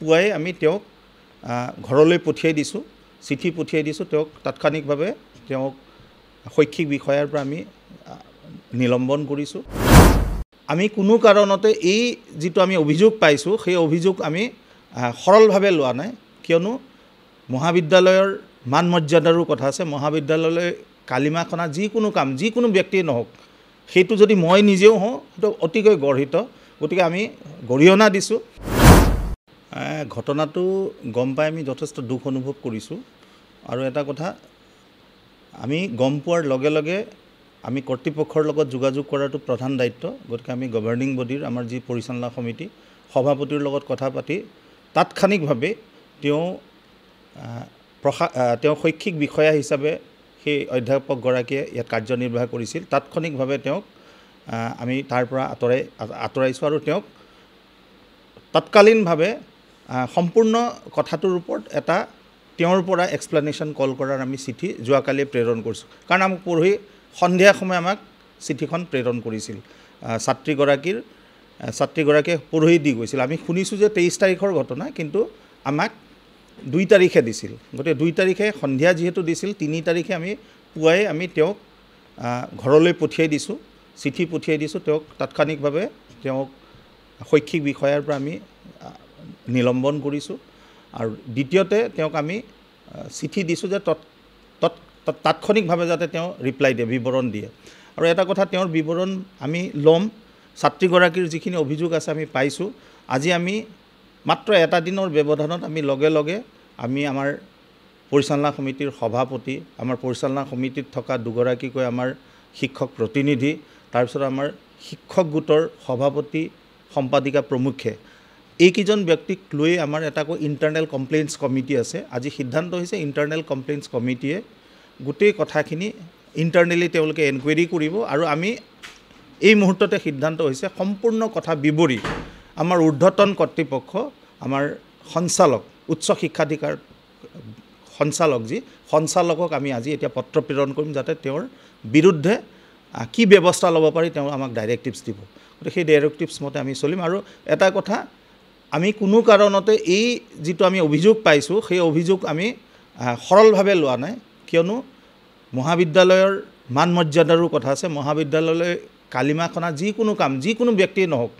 পুৱাই আমি তেওঁক ঘৰলৈ পঠিয়াই দিছোঁ, চিঠি পঠিয়াই দিছোঁ। তেওঁক তাৎক্ষণিকভাৱে তেওঁক শৈক্ষিক বিষয়াৰ পৰা আমি নিলম্বন কৰিছোঁ। আমি কোনো কাৰণতে এই যিটো আমি অভিযোগ পাইছোঁ সেই অভিযোগ আমি সৰলভাৱে লোৱা নাই, কিয়নো মহাবিদ্যালয়ৰ মান মৰ্যাদাৰো কথা আছে। মহাবিদ্যালয়লৈ কালিমা খনা যিকোনো কাম যিকোনো ব্যক্তিয়ে নহওক, সেইটো যদি মই নিজেও হওঁ সেইটো অতিকৈ গৰ্হিত, গতিকে আমি গৰিহণা দিছোঁ। ঘটনাটো গম পাই আমি যথেষ্ট দুখ অনুভৱ কৰিছোঁ। আৰু এটা কথা, আমি গম পোৱাৰ লগে লগে আমি কৰ্তৃপক্ষৰ লগত যোগাযোগ কৰাটো প্ৰধান দায়িত্ব। গতিকে আমি গভৰ্ণিং বডিৰ আমাৰ যি পৰিচালনা সমিতি সভাপতিৰ লগত কথা পাতি তাৎক্ষণিকভাৱে তেওঁ শৈক্ষিক বিষয়া হিচাপে সেই অধ্যাপকগৰাকীয়ে ইয়াত কাৰ্যনিৰ্বাহ কৰিছিল। তাৎক্ষণিকভাৱে তেওঁক আমি তাৰ পৰা আঁতৰাইছোঁ আৰু তেওঁক তৎকালীনভাৱে সম্পূৰ্ণ কথাটোৰ ওপৰত এটা তেওঁৰ পৰা এক্সপ্লেনেশ্যন কল কৰাৰ আমি চিঠি যোৱাকালি প্ৰেৰণ কৰিছোঁ। কাৰণ আমাক পৰহি সন্ধিয়া সময় আমাক চিঠিখন প্ৰেৰণ কৰিছিল। ছাত্ৰীগৰাকীয়ে পৰহি দি গৈছিল। আমি শুনিছোঁ যে 23 তাৰিখৰ ঘটনা, কিন্তু আমাক 2 তাৰিখে দিছিল। গতিকে 2 তাৰিখে সন্ধিয়া যিহেতু দিছিল, 3 তাৰিখে আমি পুৱাই আমি তেওঁক ঘৰলৈ পঠিয়াই দিছোঁ, চিঠি পঠিয়াই দিছোঁ। তেওঁক তাৎক্ষণিকভাৱে তেওঁক শৈক্ষিক বিষয়াৰ পৰা আমি নিলম্বন কৰিছোঁ। আৰু দ্বিতীয়তে তেওঁক আমি চিঠি দিছোঁ যে তাৎক্ষণিকভাৱে যাতে তেওঁ ৰিপ্লাই দিয়ে, বিৱৰণ দিয়ে। আৰু এটা কথা, তেওঁৰ বিৱৰণ আমি ল'ম। ছাত্ৰীগৰাকীৰ যিখিনি অভিযোগ আছে আমি পাইছোঁ। আজি আমি মাত্ৰ এটা দিনৰ ব্যৱধানত আমি লগে লগে আমাৰ পৰিচালনা সমিতিৰ সভাপতি, আমাৰ পৰিচালনা সমিতিত থকা দুগৰাকীকৈ আমাৰ শিক্ষক প্ৰতিনিধি, তাৰপিছত আমাৰ শিক্ষক গোটৰ সভাপতি সম্পাদিকা প্ৰমুখ্যে, এইকেইজন ব্যক্তিক লৈ আমাৰ এটাকৈ ইণ্টাৰনেল কমপ্লেইণ্টছ কমিটি আছে। আজি সিদ্ধান্ত হৈছে ইণ্টাৰনেল কমপ্লেইণ্টছ কমিটিয়ে গোটেই কথাখিনি ইণ্টাৰনেলি তেওঁলোকে এনকুৱেৰি কৰিব। আৰু আমি এই মুহূৰ্ততে সিদ্ধান্ত হৈছে সম্পূৰ্ণ কথা বিৱৰি আমাৰ ঊৰ্ধ্বতন কৰ্তৃপক্ষ, আমাৰ সঞ্চালক, উচ্চ শিক্ষাধিকাৰ সঞ্চালকক আমি আজি এতিয়া পত্ৰ প্ৰেৰণ কৰিম, যাতে তেওঁৰ বিৰুদ্ধে কি ব্যৱস্থা ল'ব পাৰি তেওঁ আমাক ডাইৰেক্টিভছ দিব। গতিকে সেই ডাইৰেক্টিভছ মতে আমি চলিম। আৰু এটা কথা, আমি কোনো কাৰণতে এই যিটো আমি অভিযোগ পাইছোঁ সেই অভিযোগ আমি সৰলভাৱে লোৱা নাই, কিয়নো মহাবিদ্যালয়ৰ মান মৰ্যাদাৰো কথা আছে। মহাবিদ্যালয়লৈ কালিমা খনা যিকোনো কাম যিকোনো ব্যক্তিয়ে নহওক,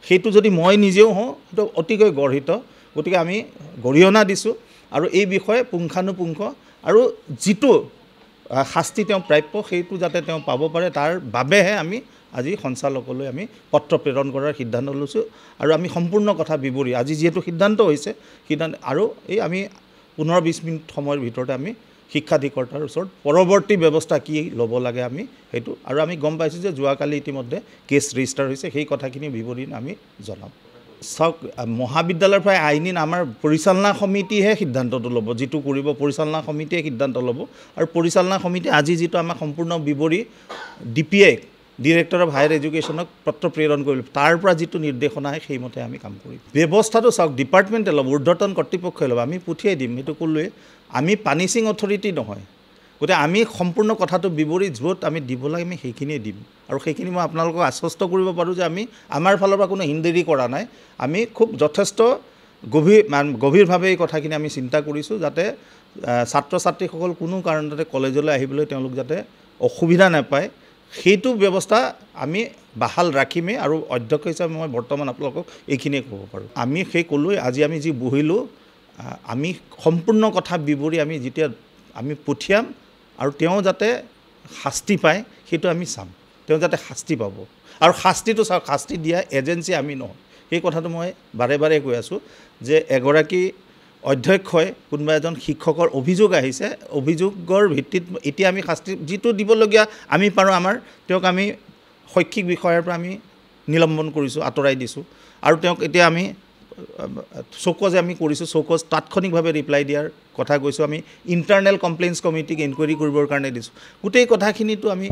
সেইটো যদি মই নিজেও হওঁ সেইটো অতিকৈ গৰ্হিত, গতিকে আমি গৰিহণা দিছোঁ। আৰু এই বিষয়ে পুংখানুপুংখ আৰু যিটো শাস্তি তেওঁ প্ৰাপ্য সেইটো যাতে তেওঁ পাব পাৰে, তাৰ বাবেহে আমি আজি সঞ্চালকলৈ আমি পত্ৰ প্ৰেৰণ কৰাৰ সিদ্ধান্ত লৈছোঁ। আৰু আমি সম্পূৰ্ণ কথা বিৱৰি আজি যিহেতু সিদ্ধান্ত হৈছে, আৰু আমি 15-20 মিনিট সময়ৰ ভিতৰতে আমি শিক্ষাধিকৰ্তাৰ ওচৰত পৰৱৰ্তী ব্যৱস্থা কি ল'ব লাগে আমি সেইটো, আৰু আমি গম পাইছোঁ যে যোৱাকালি ইতিমধ্যে কেছ ৰেজিষ্টাৰ হৈছে, সেই কথাখিনি বিৱৰি আমি জনাম। চাওক, মহাবিদ্যালয়ৰ পৰা আইনীন আমাৰ পৰিচালনা সমিতিহে সিদ্ধান্তটো ল'ব, যিটো কৰিব পৰিচালনা সমিতিয়ে সিদ্ধান্ত ল'ব। আৰু পৰিচালনা সমিতি আজি যিটো আমাক সম্পূৰ্ণ বিৱৰি DPI ডিৰেক্টৰ অফ হায়াৰ এডুকেশ্যনক পত্ৰ প্ৰেৰণ কৰিল, তাৰ পৰা যিটো নিৰ্দেশনা আহে সেইমতে আমি কাম কৰিম। ব্যৱস্থাটো চাওক, ডিপাৰ্টমেণ্টে ল'ব, ঊৰ্ধ্বতন কৰ্তৃপক্ষই ল'ব, আমি পঠিয়াই দিম। সেইটো ক'লোৱে, আমি পানিচিং অথৰিটি নহয়। গতিকে আমি সম্পূৰ্ণ কথাটো বিৱৰি য'ত আমি দিব লাগে আমি সেইখিনিয়ে দিম। আৰু সেইখিনি মই আপোনালোকক আশ্বস্ত কৰিব পাৰোঁ যে আমি আমাৰ ফালৰ পৰা কোনো হিনদেৰি কৰা নাই। আমি খুব যথেষ্ট গভীৰভাৱে এই কথাখিনি আমি চিন্তা কৰিছোঁ, যাতে ছাত্ৰ ছাত্ৰীসকল কোনো কাৰণতে কলেজলৈ আহিবলৈ তেওঁলোক যাতে অসুবিধা নাপায়, সেইটো ব্যৱস্থা আমি বাহাল ৰাখিমেই। আৰু অধ্যক্ষ হিচাপে মই বৰ্তমান আপোনালোকক এইখিনিয়ে ক'ব পাৰোঁ। আমি সেই ক'লোৱে, আজি আমি যি বহিলোঁ, আমি সম্পূৰ্ণ কথা বিৱৰি যেতিয়া আমি পঠিয়াম, আৰু তেওঁ যাতে শাস্তি পায় সেইটো আমি চাম, তেওঁ যাতে শাস্তি পাব। আৰু শাস্তিটো চাওক, শাস্তি দিয়া এজেঞ্চি আমি নহয়, সেই কথাটো মই বাৰে বাৰে কৈ আছোঁ যে এগৰাকী অধ্যক্ষই কোনোবা এজন শিক্ষকৰ অভিযোগ আহিছে, অভিযোগৰ ভিত্তিত এতিয়া আমি শাস্তি যিটো দিবলগীয়া আমি পাৰোঁ, তেওঁক আমি শৈক্ষিক বিষয়াৰ পৰা আমি নিলম্বন কৰিছোঁ, আঁতৰাই দিছোঁ। আৰু তেওঁক এতিয়া আমি চৌকজ আমি কৰিছোঁ, চৌকজ তাৎক্ষণিকভাৱে ৰিপ্লাই দিয়াৰ কথা কৈছোঁ। আমি ইণ্টাৰনেল কমপ্লেইণ্টছ কমিটিক এনকুৱেৰি কৰিবৰ কাৰণে দিছোঁ। গোটেই কথাখিনিতো আমি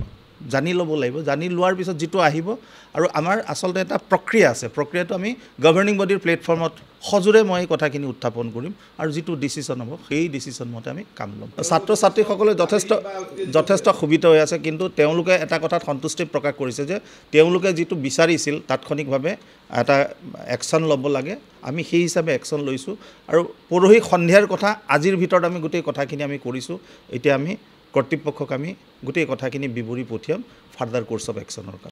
জানি ল'ব লাগিব জানি লোৱাৰ পিছত যিটো আহিব আৰু আমাৰ আচলতে এটা প্ৰক্ৰিয়া আছে প্ৰক্ৰিয়াটো আমি গভৰ্নিং বডিৰ প্লেটফৰ্মত সজোৰে মই কথাখিনি উত্থাপন কৰিম আৰু যিটো ডিচিশ্যন হ'ব সেই ডিচিশ্যন মতে আমি কাম ল'ম ছাত্ৰ ছাত্ৰীসকলে যথেষ্ট সুবিধা হৈ আছে কিন্তু তেওঁলোকে এটা কথাত সন্তুষ্টি প্ৰকাশ কৰিছে যে তেওঁলোকে যিটো বিচাৰিছিল তাৎক্ষণিকভাৱে এটা একশ্যন ল'ব লাগে আমি সেই হিচাপে একশ্যন লৈছোঁ আৰু পৰহি সন্ধিয়াৰ কথা আজিৰ ভিতৰত আমি গোটেই কথাখিনি আমি কৰিছোঁ এতিয়া আমি কৰ্তৃপক্ষক আমি গোটেই কথাখিনি বিৱৰি পঠিয়াম ফাৰ্দাৰ কোৰ্ছ অফ একশ্যনৰ কাৰণে